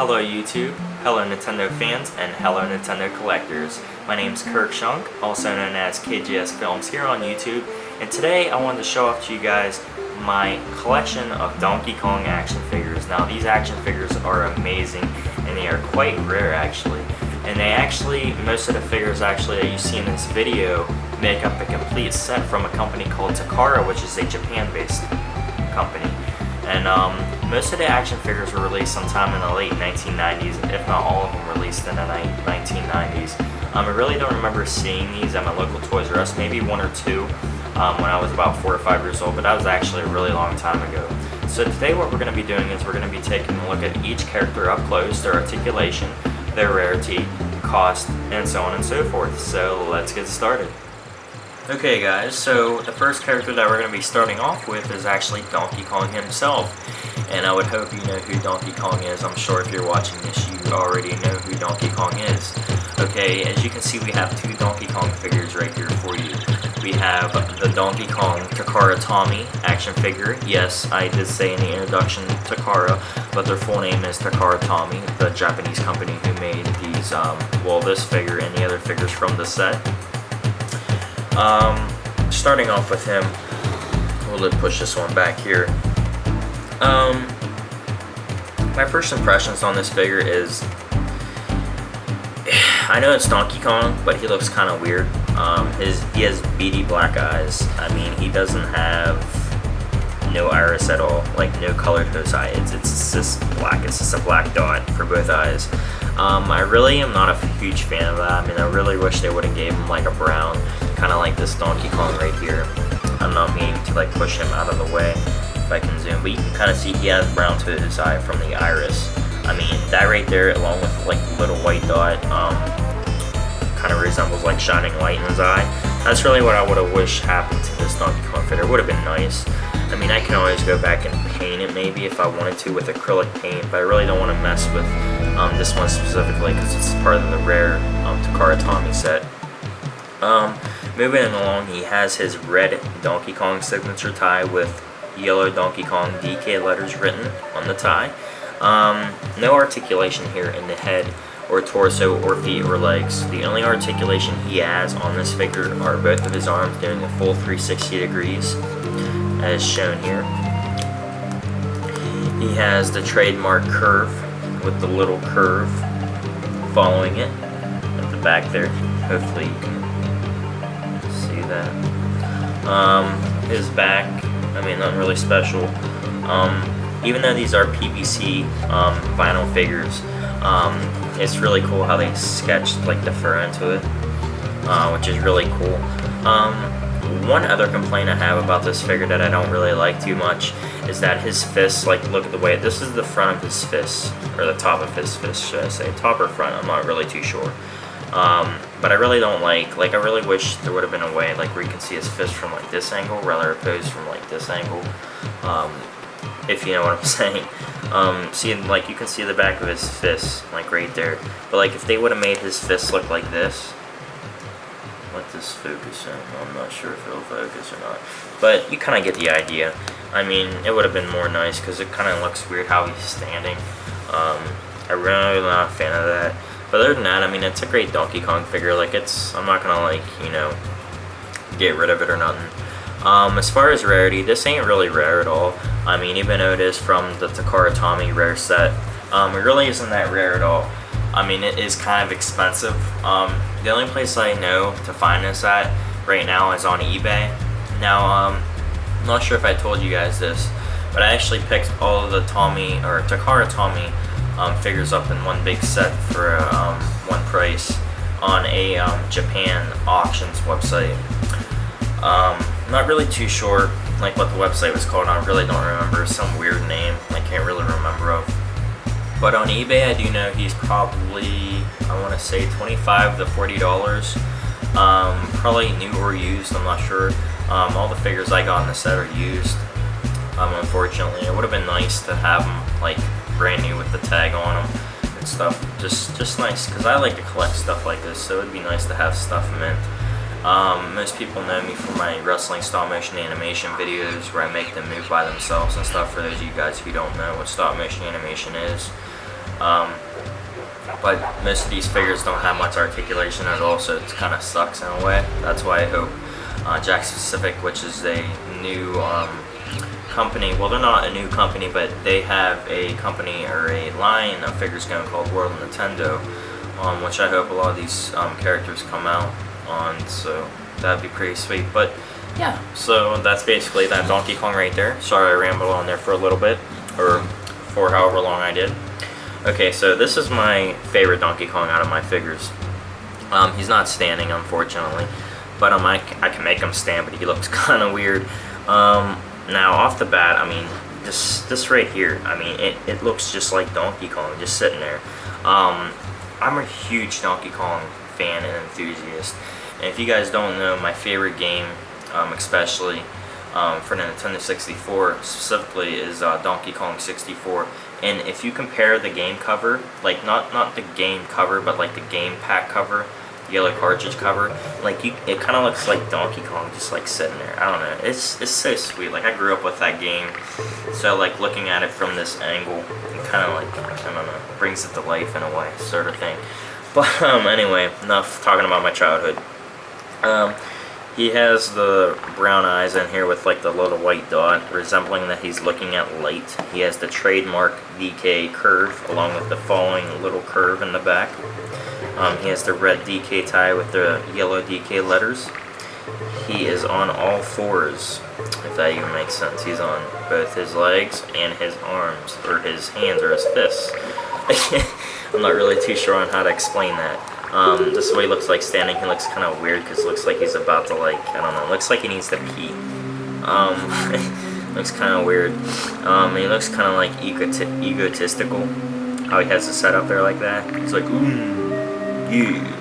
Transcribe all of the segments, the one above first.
Hello YouTube, hello Nintendo fans, and hello Nintendo collectors. My name is Krusha, also known as KJS Films here on YouTube, and today I wanted to show off to you guys my collection of Donkey Kong action figures. Now these action figures are amazing, and they are quite rare actually. And they actually, most of the figures actually that you see in this video make up a complete set from a company called Takara, which is a Japan-based company. And most of the action figures were released sometime in the late 1990s, if not all of them released in the 1990s. I really don't remember seeing these at my local Toys R Us, maybe one or two when I was about 4 or 5 years old, but that was actually a really long time ago. So today what we're going to be doing is we're going to be taking a look at each character up close, their articulation, their rarity, cost, and so on and so forth. So let's get started. Okay guys, so the first character that we're going to be starting off with is actually Donkey Kong himself. And I would hope you know who Donkey Kong is. I'm sure if you're watching this you already know who Donkey Kong is. Okay, as you can see we have two Donkey Kong figures right here for you. We have the Donkey Kong Takara Tomy action figure. Yes, I did say in the introduction Takara, but their full name is Takara Tomy, the Japanese company who made these, well, this figure and the other figures from the set. Starting off with him, we'll push this one back here. My first impressions on this figure is, I know it's Donkey Kong, but he looks kind of weird. He has beady black eyes. I mean, he doesn't have no iris at all, like no color to his eye. It's just black. It's just a black dot for both eyes. I really am not a huge fan of that. I mean, I really wish they would have gave him like a brown, kind of like this Donkey Kong right here. I'm not meaning to like push him out of the way if I can zoom, but you can kind of see he has brown to his eye from the iris. I mean, that right there, along with like the little white dot, kind of resembles like shining light in his eye. That's really what I would have wished happened to this Donkey Kong figure. It would have been nice. I mean, I can always go back and paint it maybe if I wanted to with acrylic paint, but I really don't want to mess with this one specifically because it's part of the rare Takara Tomy set. Moving along, he has his red Donkey Kong signature tie with yellow Donkey Kong DK letters written on the tie. No articulation here in the head or torso or feet or legs. The only articulation he has on this figure are both of his arms doing a full 360 degrees, as shown here. He has the trademark curve with the little curve following it at the back there. Hopefully you can see that. His back, I mean, nothing really special. Even though these are PVC vinyl figures, it's really cool how they sketched like the fur into it, which is really cool. One other complaint I have about this figure that I don't really like too much is that his fists, like, look at the way, this is the front of his fist, or the top of his fist, should I say, top or front, I'm not really too sure. But I really don't like, I really wish there would have been a way, like, where you can see his fist from, like, this angle, rather opposed from, like, this angle, if you know what I'm saying. See, like, you can see the back of his fist, like, right there, but, like, if they would have made his fist look like this, let this focus in. I'm not sure if it'll focus or not, but you kind of get the idea. I mean, it would have been more nice because it kind of looks weird how he's standing. I'm really not a fan of that. But other than that, I mean, it's a great Donkey Kong figure. Like, I'm not gonna, like, you know, get rid of it or nothing. As far as rarity, this ain't really rare at all. I mean, even though it is from the Takara Tomy rare set, it really isn't that rare at all. I mean, it is kind of expensive. The only place I know to find this at right now is on eBay. Now, I'm not sure if I told you guys this, but I actually picked all of the Takara Tomy figures up in one big set for one price on a Japan auctions website. Not really too sure like what the website was called. I really don't remember. Some weird name I can't really remember of. But on eBay, I do know he's probably, I want to say $25 to $40. Probably new or used, I'm not sure. All the figures I got in the set are used, unfortunately. It would have been nice to have them like brand new with the tag on them and stuff. Just nice, because I like to collect stuff like this, so it would be nice to have stuff mint. Most people know me for my wrestling stop motion animation videos where I make them move by themselves and stuff, for those of you guys who don't know what stop motion animation is. But most of these figures don't have much articulation at all, so it kind of sucks in a way. That's why I hope Jakks Pacific, which is a new company, well, they're not a new company, but they have a company or a line of figures going called World of Nintendo, which I hope a lot of these characters come out on, so that'd be pretty sweet. But yeah, so that's basically that Donkey Kong right there. Sorry I rambled on there for a little bit, or for however long I did. Okay, so this is my favorite Donkey Kong out of my figures. He's not standing, unfortunately, but I can make him stand, but he looks kind of weird. Now, off the bat, I mean, this right here, I mean, it looks just like Donkey Kong, just sitting there. I'm a huge Donkey Kong fan and enthusiast, and if you guys don't know, my favorite game, especially for the Nintendo 64 specifically, is Donkey Kong 64. And if you compare the game cover, like not the game cover, but like the game pack cover, the yellow cartridge cover, like it kind of looks like Donkey Kong just like sitting there. I don't know, it's so sweet. Like I grew up with that game, so like looking at it from this angle, it kind of like, I don't know, brings it to life in a way, sort of thing. But anyway, enough talking about my childhood. He has the brown eyes in here with like the little white dot, resembling that he's looking at light. He has the trademark DK curve, along with the following little curve in the back. He has the red DK tie with the yellow DK letters. He is on all fours, if that even makes sense. He's on both his legs and his arms, or his hands, or his fists. I'm not really too sure on how to explain that. This is what he looks like standing. He looks kind of weird because it looks like he's about to, like, I don't know, looks like he needs to pee. Looks kind of weird. He looks kind of like egotistical, how he has it set up there like that. He's like, yeah.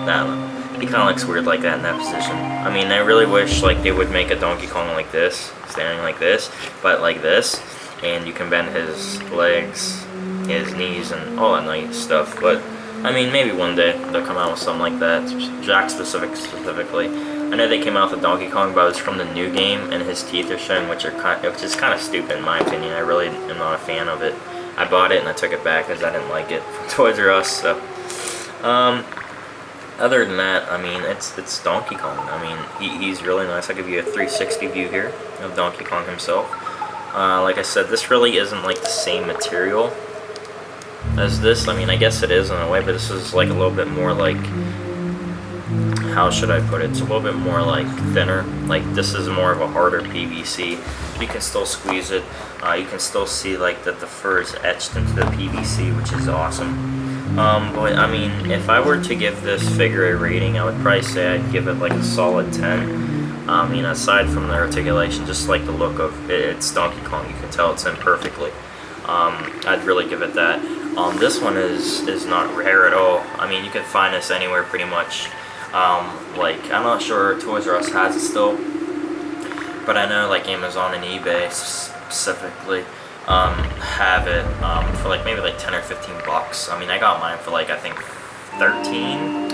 I don't know. He kind of looks weird like that in that position. I mean, I really wish like they would make a Donkey Kong like this, standing like this, but like this, and you can bend his legs, his knees, and all that nice stuff. But I mean, maybe one day they'll come out with something like that. Jakks specifically. I know they came out with Donkey Kong, but it's from the new game, and his teeth are showing, which is kind of stupid in my opinion. I really am not a fan of it. I bought it and I took it back because I didn't like it from Toys R Us. So, other than that, I mean, it's Donkey Kong. I mean, he's really nice. I'll give you a 360 view here of Donkey Kong himself. Like I said, this really isn't like the same material as this. I mean, I guess it is in a way, but this is like a little bit more like, how should I put it? It's a little bit more like thinner. Like this is more of a harder PVC. You can still squeeze it. You can still see like that the fur is etched into the PVC, which is awesome. But I mean, if I were to give this figure a rating, I would probably say I'd give it like a solid 10. I mean, aside from the articulation, just like the look of it, it's Donkey Kong. You can tell it's in perfectly. I'd really give it that. This one is not rare at all. I mean, you can find this anywhere pretty much. Like, I'm not sure Toys R Us has it still, but I know like Amazon and eBay specifically have it for like maybe like 10 or 15 bucks. I mean, I got mine for like, I think 13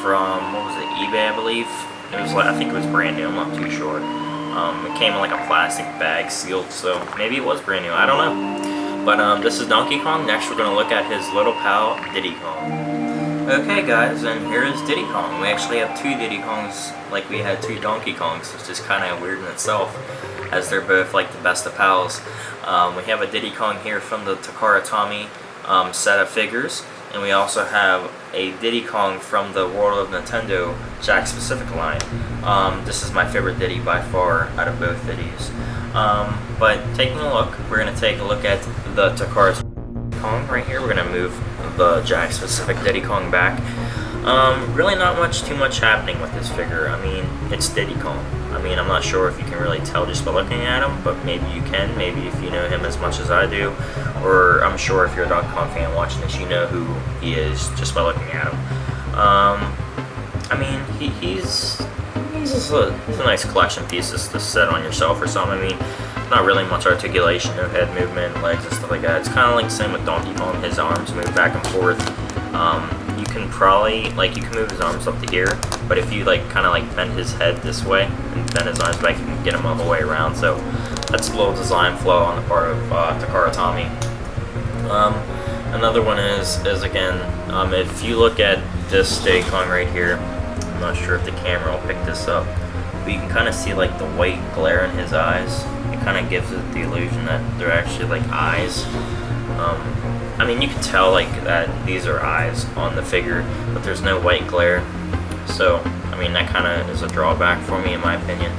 from, what was it, eBay, I believe. It was like, I think it was brand new, I'm not too sure. It came in like a plastic bag sealed, so maybe it was brand new, I don't know. But this is Donkey Kong. Next we're going to look at his little pal, Diddy Kong. Okay guys, and here is Diddy Kong. We actually have two Diddy Kongs like we had two Donkey Kongs, which is kind of weird in itself, as they're both like the best of pals. We have a Diddy Kong here from the Takara Tomy set of figures, and we also have a Diddy Kong from the World of Nintendo Jakks Pacific line. This is my favorite Diddy by far out of both Diddies. But taking a look, we're going to take a look at the Takara Kong right here. We're going to move the Jakks Pacific Diddy Kong back. Really not too much happening with this figure. I mean, it's Diddy Kong. I mean, I'm not sure if you can really tell just by looking at him, but maybe you can. Maybe if you know him as much as I do, or I'm sure if you're a Donkey Kong fan watching this, you know who he is just by looking at him. I mean, he's a nice collection piece to set on yourself or something. I mean, not really much articulation, no head movement, legs and stuff like that. It's kind of like the same with Donkey Kong. His arms move back and forth. You can probably, like, you can move his arms up to here, but if you, like, kind of, like, bend his head this way and bend his arms back, you can get him all the way around. So, that's a little design flaw on the part of Takara Tomy. Another one is again, if you look at this Diddy Kong right here, I'm not sure if the camera will pick this up, but you can kind of see like the white glare in his eyes. It kind of gives it the illusion that they're actually like eyes. I mean, you can tell like that these are eyes on the figure, but there's no white glare. So, I mean, that kind of is a drawback for me in my opinion.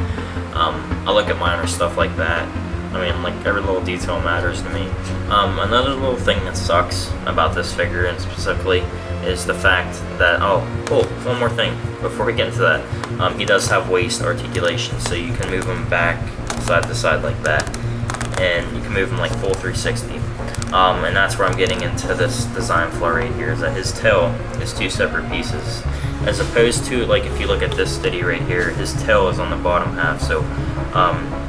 I look at minor stuff like that. I mean, like, every little detail matters to me. Another little thing that sucks about this figure, and specifically, is the fact that, one more thing before we get into that. He does have waist articulation, so you can move him back side to side like that, and you can move him like full 360. And that's where I'm getting into this design flaw right here, is that his tail is two separate pieces. As opposed to, like, if you look at this Diddy right here, his tail is on the bottom half, so,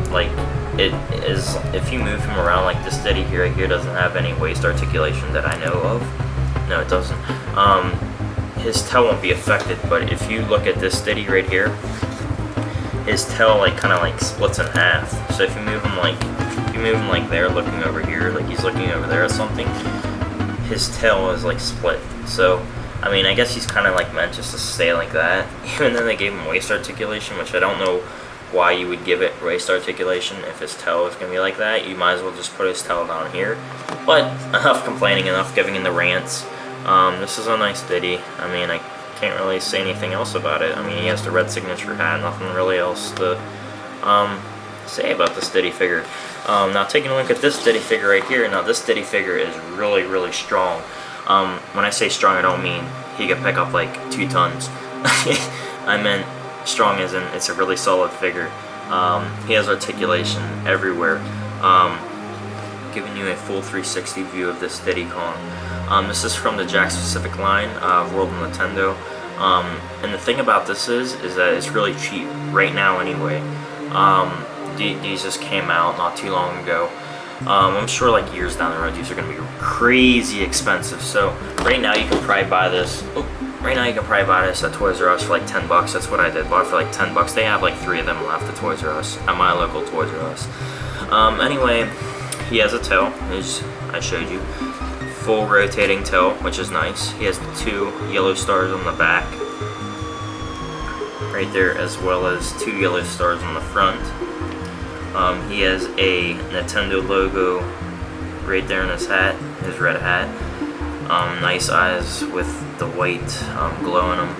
like, it is, if you move him around like this Diddy here, right here doesn't have any waist articulation that I know of. No, it doesn't. His tail won't be affected, but if you look at this Diddy right here, his tail, like, kind of, like, splits in half. So if you move him, like, there, looking over here, like he's looking over there or something, his tail is, like, split. So, I mean, I guess he's kind of, like, meant just to stay like that. Even then they gave him waist articulation, which I don't know why you would give it waist articulation if his tail is going to be like that. You might as well just put his tail down here. But enough complaining, enough giving in the rants. This is a nice Diddy. I mean, I can't really say anything else about it. I mean, he has the red signature hat, nothing really else to say about this Diddy figure. Now, taking a look at this Diddy figure right here. Now, this Diddy figure is really, really strong. When I say strong, I don't mean he could pick up like 2 tons. I meant strong as in it's a really solid figure. He has articulation everywhere. Giving you a full 360 view of this Diddy Kong. This is from the Jakks specific line, World of Nintendo. And the thing about this is that it's really cheap right now anyway. These just came out not too long ago. I'm sure like years down the road these are going to be crazy expensive. So right now you can probably buy this. Right now you can probably buy this at Toys R Us for like 10 bucks. That's what I did. Bought it for like 10 bucks. They have like 3 of them left at Toys R Us, at my local Toys R Us. Anyway, he has a tail, as I showed you. Full rotating tail, which is nice. He has 2 yellow stars on the back. Right there, as well as 2 yellow stars on the front. He has a Nintendo logo right there in his hat, his red hat. Nice eyes with the white glow in them.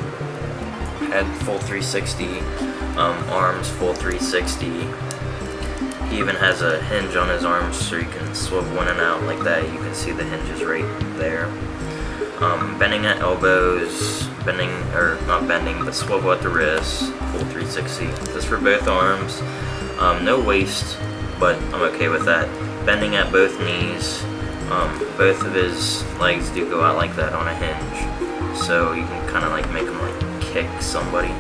Head full 360, arms full 360. He even has a hinge on his arms so you can swivel in and out like that. You can see the hinges right there. Bending at elbows, not bending, but swivel at the wrists, full 360. This for both arms. No waist, but I'm okay with that. Bending at both knees. Both of his legs do go out like that on a hinge, so you can kind of like make him like kick somebody.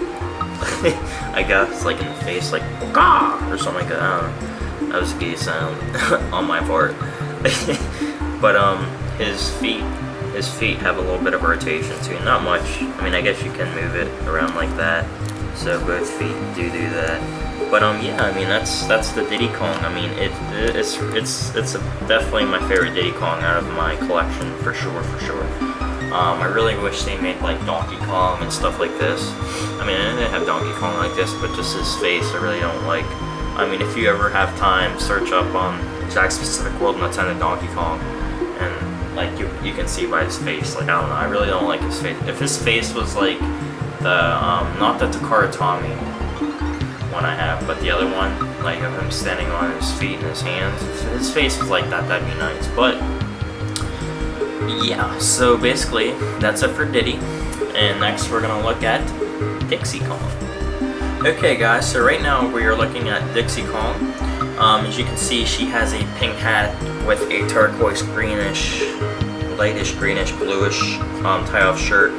I guess like in the face, like "Gah!" or something like that. I don't know. That was a gay sound on my part. But his feet have a little bit of rotation too. Not much. I mean, I guess you can move it around like that. So both feet do that. But yeah, I mean that's the Diddy Kong. I mean it's definitely my favorite Diddy Kong out of my collection for sure. I really wish they made like Donkey Kong and stuff like this. I mean, I know they have Donkey Kong like this, but just his face I really don't like. I mean, if you ever have time, search up Jakks Specific World Nintendo Donkey Kong, and like you can see by his face. Like I don't know, I really don't like his face. If his face was like the not the Takara Tomy one I have, but the other one, like of him standing on his feet and his hands, if his face was like that, that'd be nice. But yeah, so basically that's it for Diddy, and next we're gonna look at Dixie Kong. Okay guys, so right now we are looking at Dixie Kong. As you can see, she has a pink hat with a turquoise greenish, lightish greenish bluish tie-off shirt.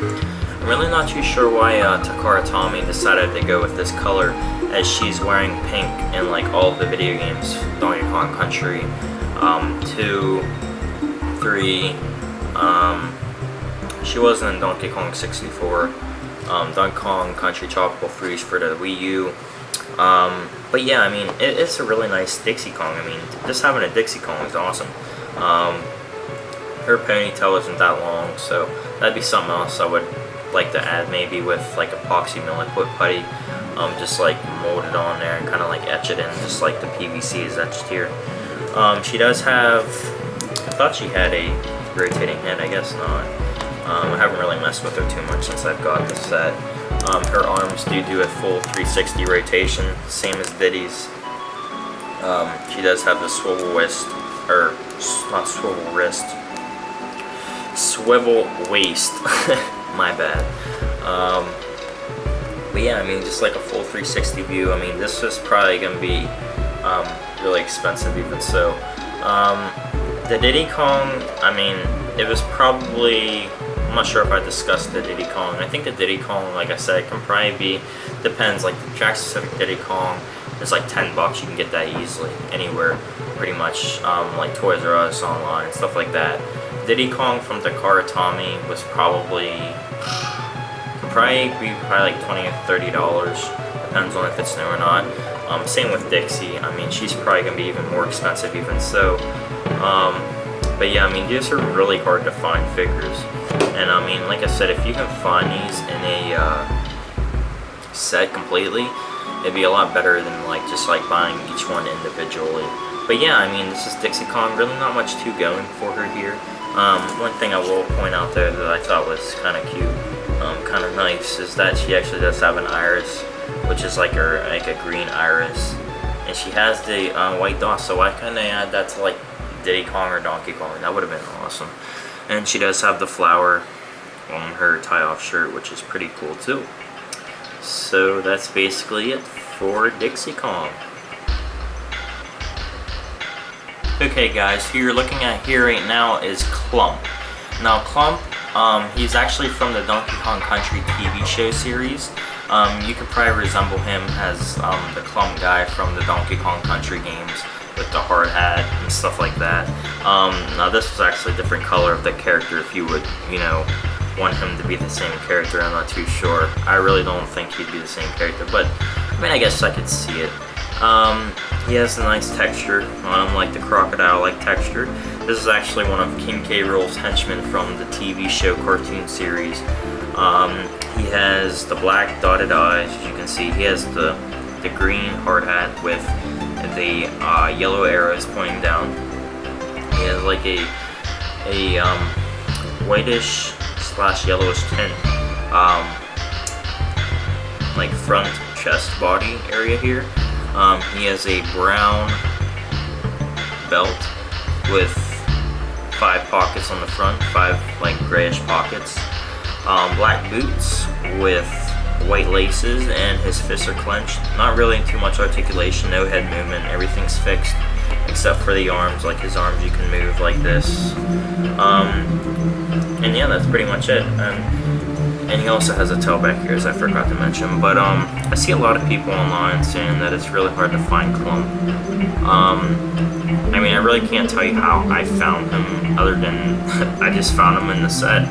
I'm really not too sure why Takara Tomy decided to go with this color, as she's wearing pink in like all of the video games. Donkey Kong Country 2, 3, she wasn't in Donkey Kong 64, Donkey Kong Country Tropical Freeze for the Wii U, But yeah, I mean, it's a really nice Dixie Kong. I mean, just having a Dixie Kong is awesome. Her ponytail isn't that long, so that'd be something else I would like to add, maybe with like epoxy mill liquid putty. Just like mold it on there and kind of like etch it in, just like the PVC is etched here. She does have, I thought she had a rotating head, I guess not. I haven't really messed with her too much since I've got this set. Her arms do a full 360 rotation, same as Diddy's. She does have the swivel wrist, or not swivel wrist, swivel waist. My bad. But yeah, I mean, just like a full 360 view. I mean, this is probably gonna be really expensive, even so. The Diddy Kong, I mean, it was probably, I'm not sure if I discussed the Diddy Kong. I think the Diddy Kong, like I said, can probably be, depends, like the Jakks specific Diddy Kong, it's like $10. You can get that easily anywhere, pretty much, like Toys R Us, online, stuff like that. Diddy Kong from Takara Tomy was probably like $20 or $30, depends on if it's new or not. Same with Dixie. I mean, she's probably gonna be even more expensive, even so. But yeah, I mean, these are really hard to find figures, and I mean, like I said, if you can find these in a set completely, it'd be a lot better than like just like buying each one individually. But yeah, I mean, this is Dixie Kong. Really, not much to going for her here. One thing I will point out there that I thought was kind of cute, kind of nice, is that she actually does have an iris, which is like a green iris, and she has the white dots. So why couldn't they add that to like Diddy Kong or Donkey Kong? That would have been awesome. And she does have the flower on her tie-off shirt, which is pretty cool too. So that's basically it for Dixie Kong. Okay guys, who you're looking at here right now is Klump. Now Klump, he's actually from the Donkey Kong Country TV show series. You could probably resemble him as the Klump guy from the Donkey Kong Country games with the hard hat and stuff like that. Now this was actually a different color of the character. If you would, you know, want him to be the same character, I'm not too sure. I really don't think he'd be the same character, but I mean, I guess I could see it. He has a nice texture on him, like the crocodile-like texture. This is actually one of Kincaid Rool's henchmen from the TV show cartoon series. He has the black dotted eyes, as you can see. He has the green hard hat with the yellow arrows pointing down. He has like a whitish / yellowish tint, like front chest body area here. He has a brown belt with 5 pockets on the front, 5 like grayish pockets. Black boots with white laces, and his fists are clenched. Not really too much articulation, no head movement, everything's fixed except for the arms. Like his arms you can move like this. And yeah, that's pretty much it. And he also has a tail back here, as I forgot to mention. But I see a lot of people online saying that it's really hard to find Klump. I mean, I really can't tell you how I found him, other than I just found him in the set.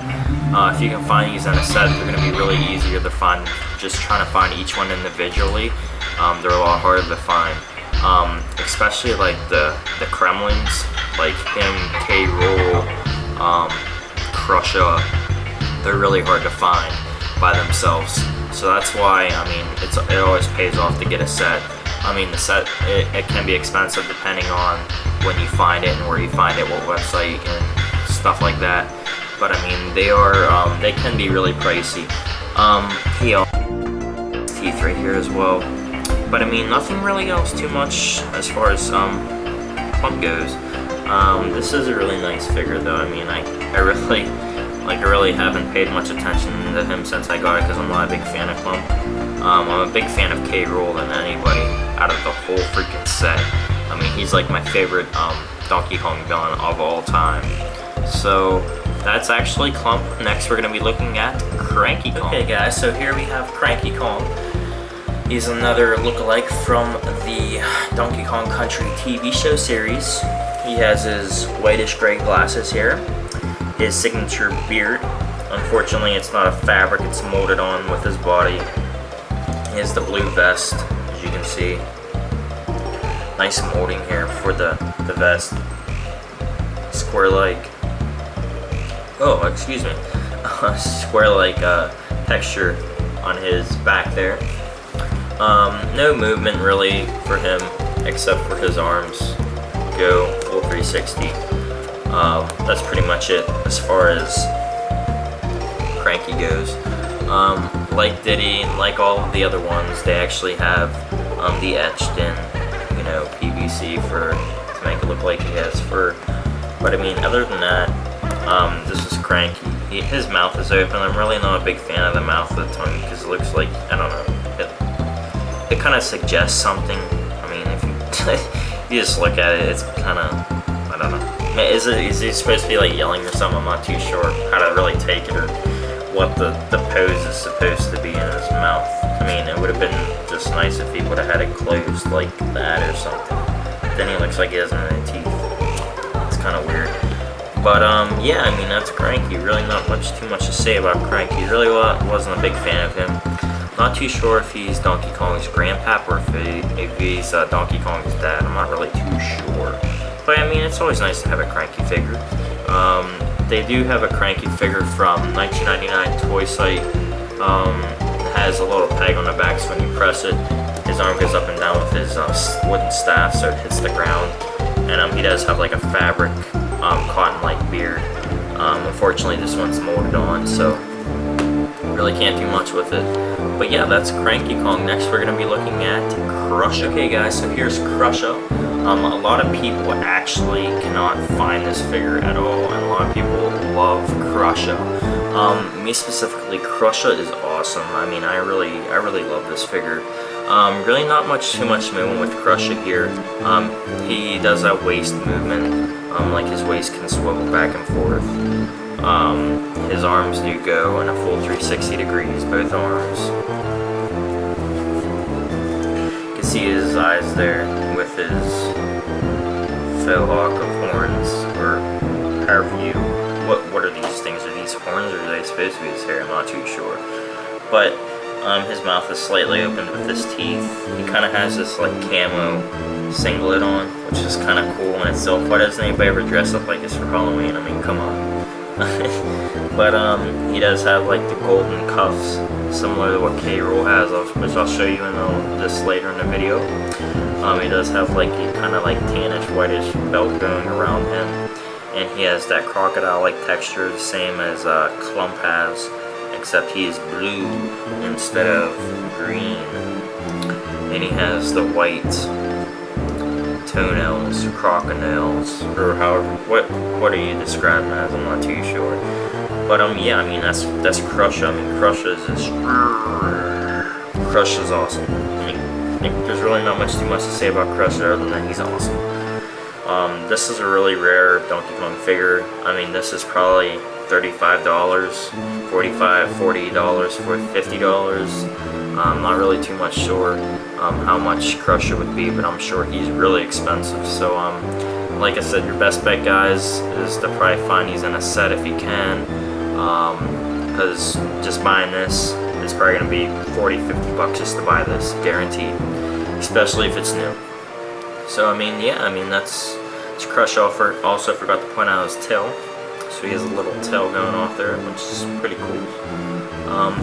If you can find these in a set, they're going to be really easier to find. Just trying to find each one individually, they're a lot harder to find. Especially like the Kremlings, like him, Rool, Krusha. They're really hard to find by themselves. So that's why, I mean, it always pays off to get a set. I mean, the set, it can be expensive depending on when you find it and where you find it, what website and stuff like that. But I mean, they can be really pricey. He also has teeth right here as well. But I mean, nothing really else too much as far as Klump goes. This is a really nice figure though. I mean, I really haven't paid much attention to him since I got it, because I'm not a big fan of Klump. I'm a big fan of Rool than anybody out of the whole freaking set. I mean, he's like my favorite Donkey Kong villain of all time. So that's actually Klump. Next we're going to be looking at Cranky Kong. Okay guys, so here we have Cranky Kong. He's another lookalike from the Donkey Kong Country TV show series. He has his whitish gray glasses here. His signature beard. Unfortunately, it's not a fabric, it's molded on with his body. He has the blue vest, as you can see. nice molding here for the vest. Square-like. Oh, excuse me. Square-like texture on his back there. No movement really for him, except for his arms go full 360. That's pretty much it as far as Cranky goes. Like Diddy, like all of the other ones, they actually have the etched in, you know, PVC to make it look like he has fur. But I mean, other than that, this is Cranky. His mouth is open. I'm really not a big fan of the mouth of the tongue because it looks like, I don't know, it kind of suggests something. I mean, if you, you just look at it, it's kind of, I don't know. Is he supposed to be like yelling or something? I'm not too sure how to really take it or what the pose is supposed to be in his mouth. I mean, it would have been just nice if he would have had it closed like that or something. Then he looks like he doesn't have any teeth. It's kind of weird. But yeah, I mean, that's Cranky. Really not too much to say about Cranky. Really wasn't a big fan of him. Not too sure if he's Donkey Kong's grandpap or if he's Donkey Kong's dad. I'm not really too sure. But I mean, it's always nice to have a Cranky figure. They do have a Cranky figure from 1999 Toy Site. It has a little peg on the back, so when you press it, his arm goes up and down with his wooden staff, so it hits the ground. And he does have like a fabric, cotton-like beard. Unfortunately, this one's molded on, so really can't do much with it. But yeah, that's Cranky Kong. Next, we're gonna be looking at Krusha. Okay, guys, so here's Krusha. A lot of people actually cannot find this figure at all, and a lot of people love Krusha. Me specifically, Krusha is awesome. I mean, I really love this figure. Really not too much movement with Krusha here. He does have waist movement, like his waist can swivel back and forth. His arms do go in a full 360 degrees, both arms. You can see his eyes there with his faux hawk of horns, or however you, what are these things? Are these horns or are they supposed to be his hair? I'm not too sure. But his mouth is slightly opened with his teeth. He kind of has this like camo singlet on, which is kind of cool in itself. Why doesn't anybody ever dress up like this for Halloween? I mean, come on. But he does have like the golden cuffs, similar to what Rool has, which I'll show you in this later in the video. He does have like a kind of like tannish, whitish belt going around him, and he has that crocodile-like texture, the same as Klump has, except he is blue instead of green, and he has the white toenails, crocodiles, or however, what are you describing as? I'm not too sure. But yeah, I mean that's Krusha. I mean Krusha's awesome. I mean, there's really not too much to say about Krusha other than that he's awesome. This is a really rare Donkey Kong figure. I mean, this is probably $35, $45, $40 for $50. Not really too much sure how much Krusha would be, but I'm sure he's really expensive. So like I said, your best bet, guys, is to probably find these in a set if you can, because just buying this is probably going to be $40-50 just to buy this, guaranteed, especially if it's new. So I mean, yeah, I mean that's Krusha. Also forgot to point out his tail. So he has a little tail going off there, which is pretty cool.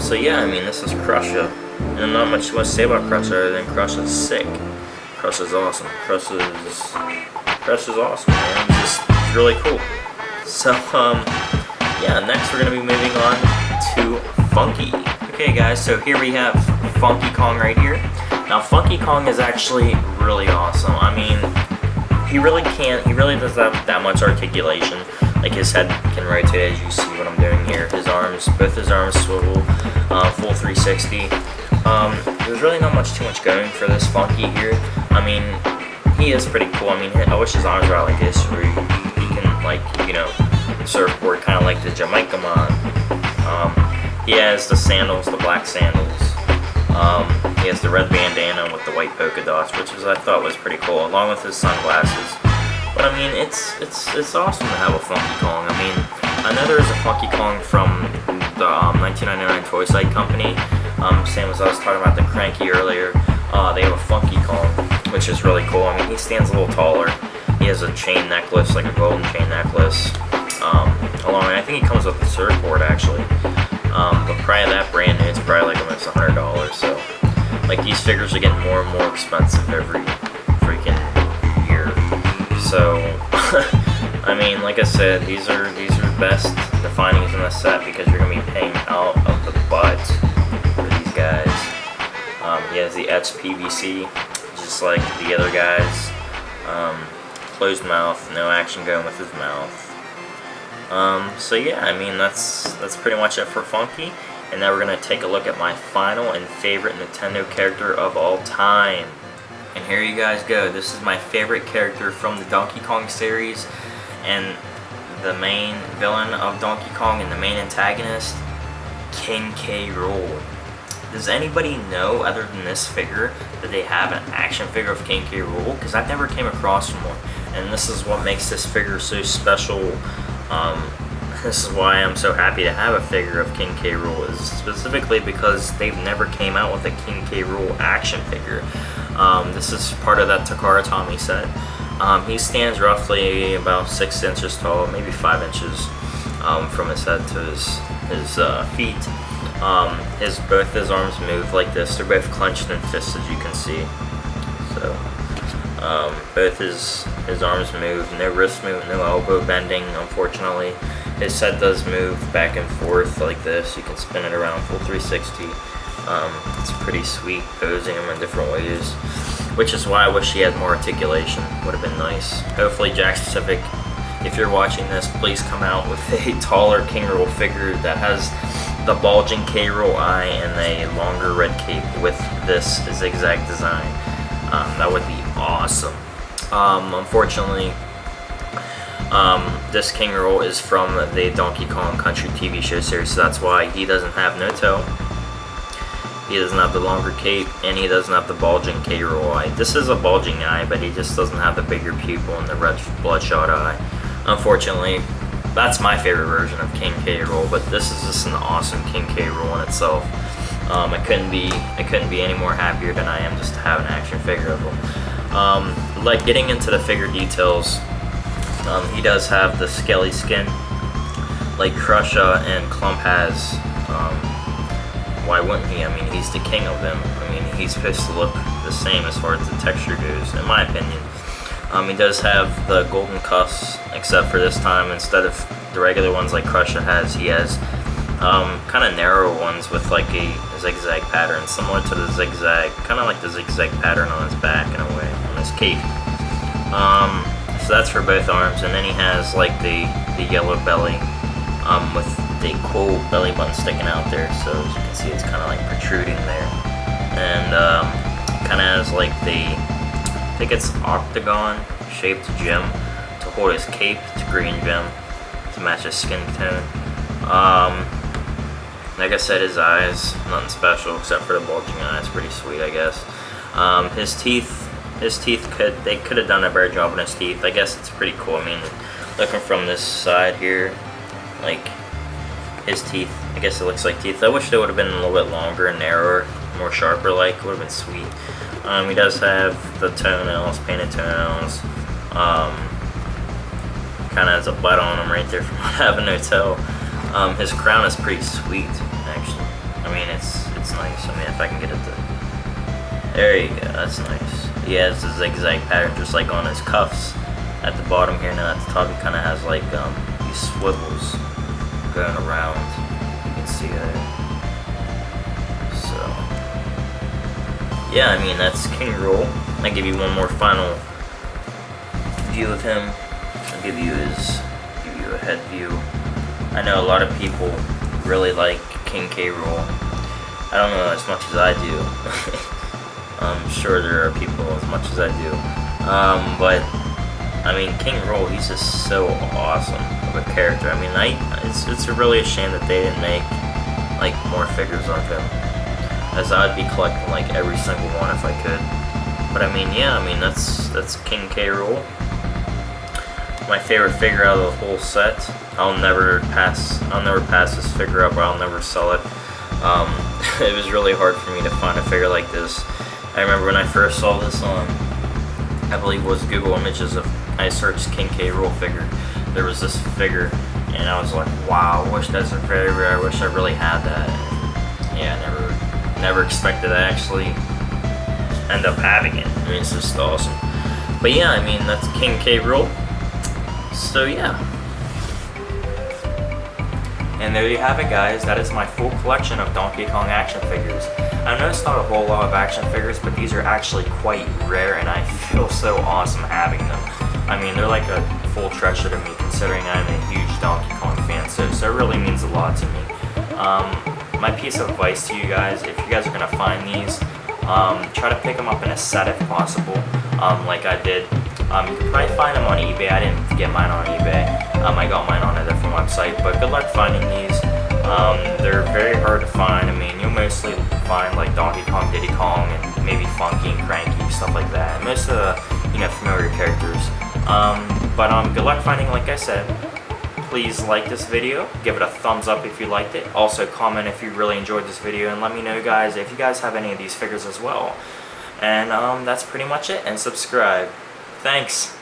So yeah, I mean, this is Krusha. And not much to say about Krusha other than Krusha's sick. Krusha's awesome. Krusha's awesome, man. He's really cool. So, yeah, next we're going to be moving on to Funky. Okay, guys, so here we have Funky Kong right here. Now, Funky Kong is actually really awesome. I mean, he really doesn't have that much articulation. Like, his head can rotate, as you see what I'm doing here. Both his arms swivel, full 360. There's really not too much going for this Funky here. I mean, he is pretty cool. I mean, I wish his arms were out like this, where he can, like, you know, surfboard, kind of like the Jamaica man. He has the sandals, the black sandals. He has the red bandana with the white polka dots, which I thought was pretty cool, along with his sunglasses. But I mean, it's awesome to have a Funky Kong. I mean, I know there is a Funky Kong from the 1999 Toy Site company. Same as I was talking about the Cranky earlier. They have a Funky Kong, which is really cool. I mean, he stands a little taller. He has a chain necklace, like a golden chain necklace. I think he comes with a surfboard actually. But probably that brand new, it's probably like almost $100. So, like, these figures are getting more and more expensive every freaking year. So, I mean, like I said, these are best definings in the set because you're gonna be paying out of the butt for these guys. He has the etched PVC, just like the other guys. Closed mouth, no action going with his mouth. So yeah, I mean that's pretty much it for Funky. And now we're gonna take a look at my final and favorite Nintendo character of all time. And here you guys go. This is my favorite character from the Donkey Kong series, and the main villain of Donkey Kong and the main antagonist, Kincaid Rool. Does anybody know, other than this figure, that they have an action figure of Kincaid Rool? Because I've never came across one, and this is what makes this figure so special. This is why I'm so happy to have a figure of Kincaid Rool, is specifically because they've never came out with a Kincaid Rool action figure. This is part of that Takara Tomy set. He stands roughly about 6 inches tall, maybe 5 inches from his head to his feet. Both his arms move like this. They're both clenched in fists, as you can see. So both his arms move, no wrist move, no elbow bending, unfortunately. His head does move back and forth like this. You can spin it around full 360. It's pretty sweet, posing him in different ways, which is why I wish he had more articulation. Would have been nice. Hopefully Jakks Pacific, if you're watching this, please come out with a taller King Rool figure that has the bulging K Rool eye and a longer red cape with this zigzag design. That would be awesome. Unfortunately, this King Rool is from the Donkey Kong Country TV show series, so that's why he doesn't have no toe. He doesn't have the longer cape, and he doesn't have the bulging K Rool eye. This is a bulging eye, but he just doesn't have the bigger pupil and the red bloodshot eye. Unfortunately, that's my favorite version of Kincaid Rool, but this is just an awesome Kincaid Rool in itself. I couldn't be any more happier than I am just to have an action figure of him. Like, getting into the figure details, he does have the scaly skin like Krusha and Klump has. Why wouldn't he? I mean, he's the king of them. I mean, he's supposed to look the same as far as the texture goes, in my opinion. He does have the golden cuffs, except for this time, instead of the regular ones like Krusha has, he has kind of narrow ones with like a zigzag pattern, similar to the zigzag, kind of like the zigzag pattern on his back in a way, on his cape. So that's for both arms, and then he has like the yellow belly with the cool belly button sticking out there, so as you can see it's kind of like protruding there, and kind of has like I think it's octagon shaped gem to hold his cape. It's a green gem to match his skin tone. Like I said, his eyes, nothing special except for the bulging eyes. Pretty sweet, I guess. His teeth could have done a better job on his teeth. I guess it's pretty cool. I mean, looking from this side here, like his teeth, I guess it looks like teeth. I wish they would have been a little bit longer and narrower, more sharper like. Would have been sweet. He does have the toenails, painted toenails. Kind of has a butt on him right there from not having no toe. His crown is pretty sweet, actually. I mean, it's nice. I mean, if I can get it to... There you go, that's nice. He has the zigzag pattern just like on his cuffs at the bottom here. Now at the top, he kind of has like these swivels going around. You can see there. So, yeah, I mean, that's King Rool. I'll give you one more final view of him. I'll give you a head view. I know a lot of people really like Kincaid Rool. I don't know as much as I do. I'm sure there are people as much as I do. But I mean, King Rool, he's just so awesome of a character. I mean, it's really a shame that they didn't make like more figures of him, as I'd be collecting like every single one if I could. But I mean, yeah, I mean that's Kincaid Rool. My favorite figure out of the whole set. I'll never pass this figure up, or I'll never sell it. It was really hard for me to find a figure like this, I remember when I first saw this on, I believe it was Google Images, I searched Kincaid Rool figure. There was this figure, and I was like, wow, I wish that's very rare. I wish I really had that. And yeah, never expected I actually end up having it. I mean, it's just awesome. But yeah, I mean, that's Kincaid Rool. So yeah. And there you have it, guys. That is my full collection of Donkey Kong action figures. I know it's not a whole lot of action figures, but these are actually quite rare, and I feel so awesome having them. I mean, they're like a full treasure to me, considering I'm a huge Donkey Kong fan, so it really means a lot to me. My piece of advice to you guys, if you guys are going to find these, try to pick them up in a set if possible, like I did. You can probably find them on eBay. I didn't get mine on eBay. I got mine on a different website, but good luck finding these. They're very hard to find. I mean, you'll mostly find like Donkey Kong, Diddy Kong, and maybe Funky and Cranky, stuff like that. Most of the, familiar characters. But good luck finding, like I said. Please like this video, give it a thumbs up if you liked it. Also comment if you really enjoyed this video, and let me know, guys, if you guys have any of these figures as well. And that's pretty much it, and subscribe. Thanks.